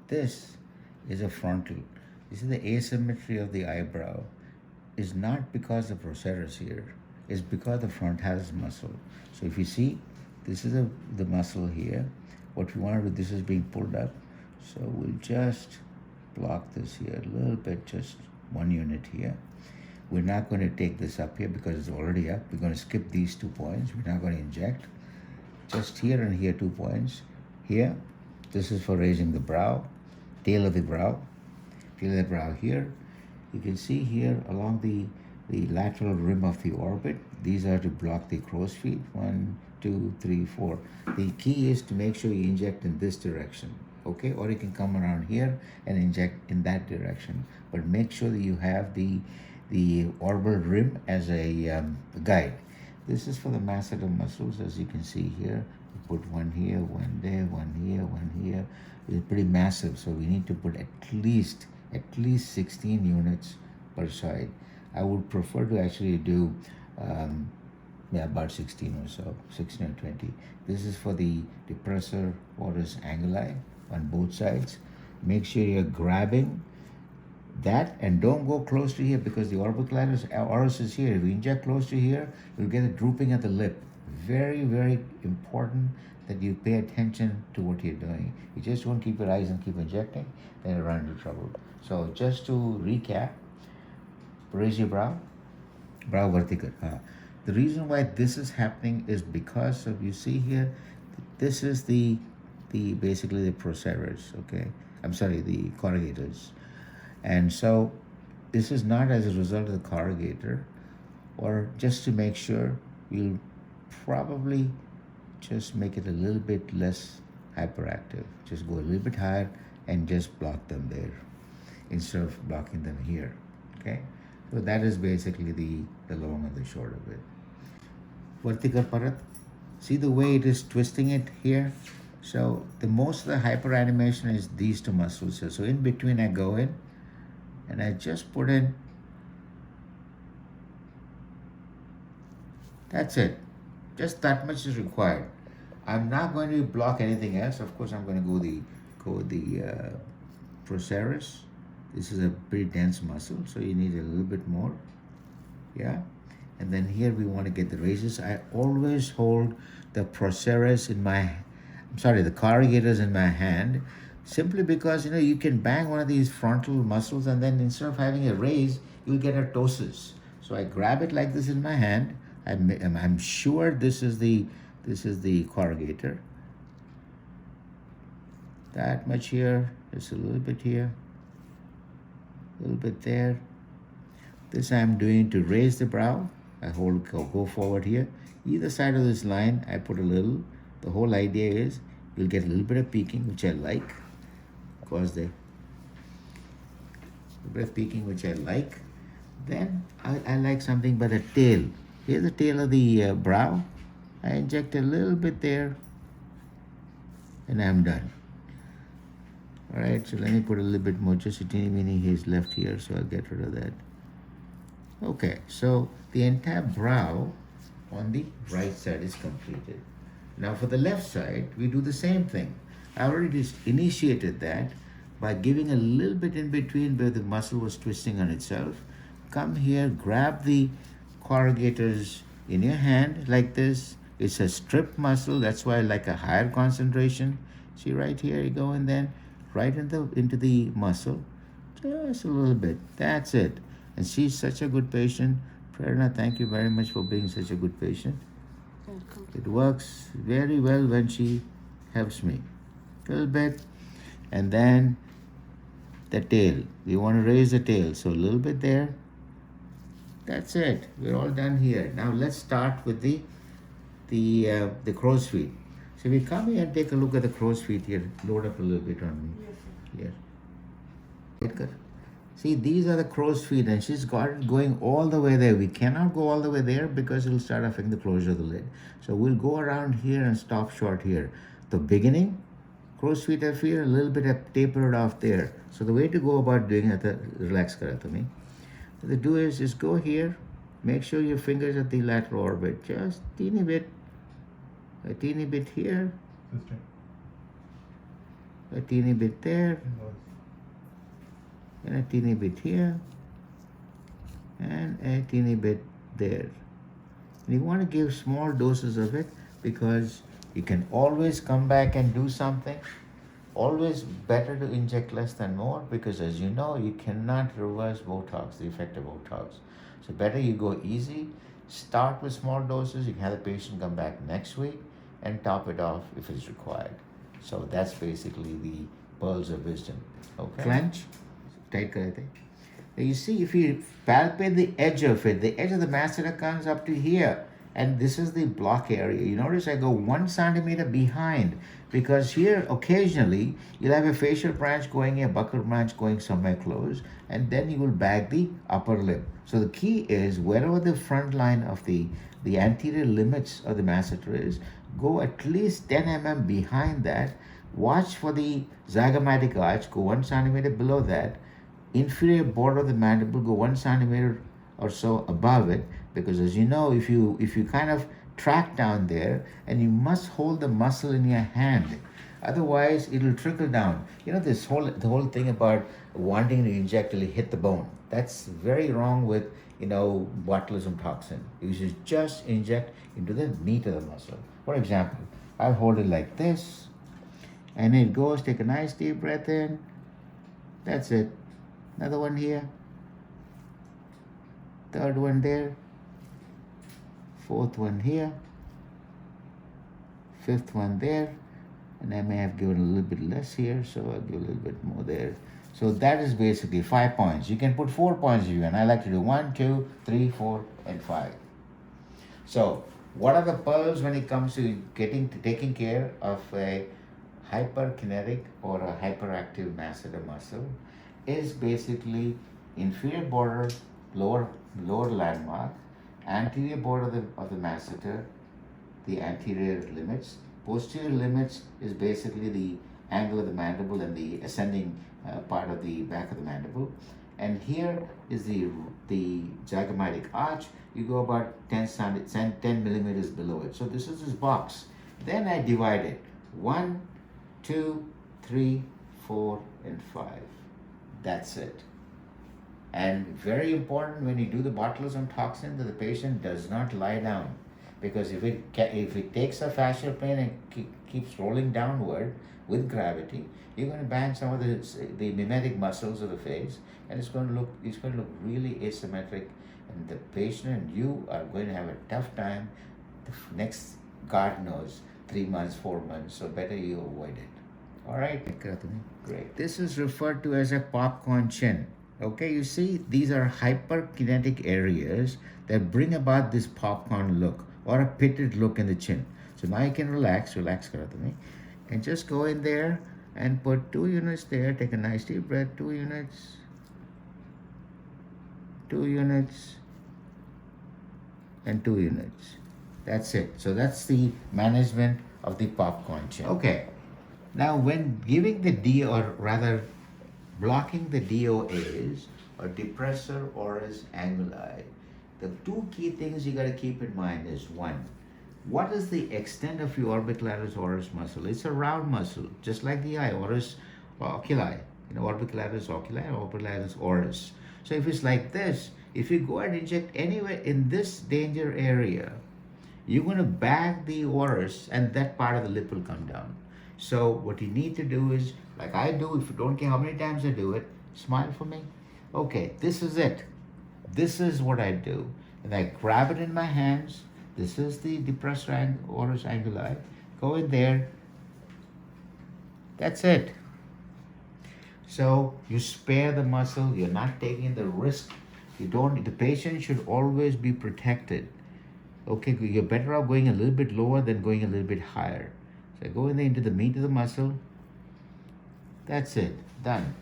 this is a frontal. This is the asymmetry of the eyebrow is not because the procerus here, it's because the front has muscle. So if you see, this is the muscle here. What we want to do, this is being pulled up. So we'll just block this here a little bit, just 1 unit here. We're not going to take this up here because it's already up. We're going to skip these 2 points. We're not going to inject. Just here and here 2 points. Here, this is for raising the brow, tail of the brow. Tail of the brow here. You can see here along the lateral rim of the orbit, these are to block the crow's feet. 1, 2, 3, 4. The key is to make sure you inject in this direction, okay? Or you can come around here and inject in that direction. But make sure that you have the orbital rim as a guide. This is for the masseter muscles, as you can see here. We put one here, one there, one here, one here. It's pretty massive, so we need to put at least 16 units per side. I would prefer to actually do about 16 or so, 16 or 20. This is for the depressor oris anguli on both sides. Make sure you're grabbing that and don't go close to here because the orbicularis oris is here. If you inject close to here, you'll get a drooping at the lip. Very, very important that you pay attention to what you're doing. You just don't keep your eyes and keep injecting, then you run into trouble. So just to recap, raise your brow vertical. The reason why this is happening is because of, you see here, this is the basically the procerus, okay? I'm sorry, the corrugators. And so this is not as a result of the corrugator, or just to make sure, we'll probably just make it a little bit less hyperactive. Just go a little bit higher and just block them there instead of blocking them here, okay? So that is basically the long and the short of it. Vertical parat, see the way it is twisting it here? So the most of the hyperanimation is these 2 muscles here. So in between I go in and I just put in, that's it. Just that much is required. I'm not going to block anything else. Of course, I'm going to go with the procerus. This is a pretty dense muscle, so you need a little bit more. Yeah. And then here we want to get the raises. I always hold the procerus in my, the corrugators in my hand, simply because, you can bang one of these frontal muscles and then instead of having a raise, you'll get a ptosis. So I grab it like this in my hand. I'm sure this is the corrugator. That much here, just a little bit here, a little bit there. This I'm doing to raise the brow. I go forward here. Either side of this line, I put a little. The whole idea is you'll get a little bit of peaking, which I like, because a bit of peaking, which I like. Then I like something by the tail. Here's the tail of the brow. I inject a little bit there, and I'm done. All right, so let me put a little bit more, just a teeny weeny haze left here, so I'll get rid of that. Okay, so the entire brow on the right side is completed. Now for the left side, we do the same thing. I already initiated that by giving a little bit in between where the muscle was twisting on itself. Come here, grab the corrugators in your hand like this. It's a strip muscle, that's why I like a higher concentration. See right here, you go and then right into the muscle, just a little bit. That's it. And she's such a good patient. Prerna, thank you very much for being such a good patient. Welcome. It works very well when she helps me. A little bit. And then the tail. We want to raise the tail. So a little bit there. That's it. We're all done here. Now let's start with the crow's feet. So we come here and take a look at the crow's feet here. Load up a little bit on me. Yes, sir. Here. See, these are the crow's feet, and she's got it going all the way there. We cannot go all the way there because it'll start affecting the closure of the lid. So we'll go around here and stop short here. The beginning, crow's feet are here, a little bit tapered off there. So the way to go about doing it, relax kara to me. What they do is just go here, make sure your fingers at the lateral orbit, just a teeny bit here. a teeny bit there, and a teeny bit here, and a teeny bit there. And you want to give small doses of it because you can always come back and do something. Always better to inject less than more because, as you know, you cannot reverse Botox, the effect of Botox. So better you go easy, start with small doses. You can have the patient come back next week and top it off if it's required. So that's basically the pearls of wisdom. Okay. Clench, tight karate. You see, if you palpate the edge of it, the edge of the masseter comes up to here, and this is the block area. You notice I go 1 centimeter behind because here occasionally you'll have a facial branch going here, buccal branch going somewhere close, and then you will bag the upper lip. So the key is wherever the front line of the anterior limits of the masseter is, go at least 10 mm behind that. Watch for the zygomatic arch, go 1 centimeter below that. Inferior border of the mandible, go 1 centimeter or so above it, because as you know, if you kind of track down there, and you must hold the muscle in your hand, otherwise it'll trickle down. You know, the whole thing about wanting to inject till you hit the bone, that's very wrong with, you know, botulism toxin. You should just inject into the meat of the muscle. For example, I'll hold it like this, and it goes. Take a nice deep breath in. That's it. Another one here, third one there, fourth one here, fifth one there, and I may have given a little bit less here, so I'll give a little bit more there. So that is basically 5 points. You can put 4 points if you want. I like to do 1, 2, 3, 4, and 5. So what are the pearls when it comes to taking care of a hyperkinetic or a hyperactive masseter muscle? Is basically inferior border, lower landmark, anterior border of the masseter, the anterior limits. Posterior limits is basically the angle of the mandible and the ascending part of the back of the mandible. And here is the zygomatic arch. You go about 10 millimeters below it. So this is this box. Then I divide it. 1, 2, 3, 4, and 5. That's it. And very important when you do the botulism toxin that the patient does not lie down, because if it takes a fascial plane and keeps rolling downward with gravity, you're going to bang some of the mimetic muscles of the face, and it's going to look really asymmetric, and the patient and you are going to have a tough time the next, God knows, 3 months, 4 months. So better you avoid it. All right, great. This is referred to as a popcorn chin. Okay, you see, these are hyperkinetic areas that bring about this popcorn look or a pitted look in the chin. So now you can relax, and just go in there and put 2 units there. Take a nice deep breath. 2 units, 2 units, and 2 units. That's it. So that's the management of the popcorn chin. Okay. Now, when giving the D, or rather blocking the DOAs or depressor oris anguli, the 2 key things you got to keep in mind is 1, what is the extent of your orbicularis oris muscle? It's a round muscle, just like the eye, oris oculi, orbicularis oculi and orbicularis oris. So if it's like this, if you go and inject anywhere in this danger area, you're going to bag the oris, and that part of the lip will come down. So what you need to do is, like I do, if you don't care how many times I do it, smile for me. Okay, this is it. This is what I do. And I grab it in my hands. This is the depressor oris anguli. Go in there. That's it. So you spare the muscle. You're not taking the risk. The patient should always be protected. Okay, you're better off going a little bit lower than going a little bit higher. So go in there into the meat of the muscle. That's it. Done.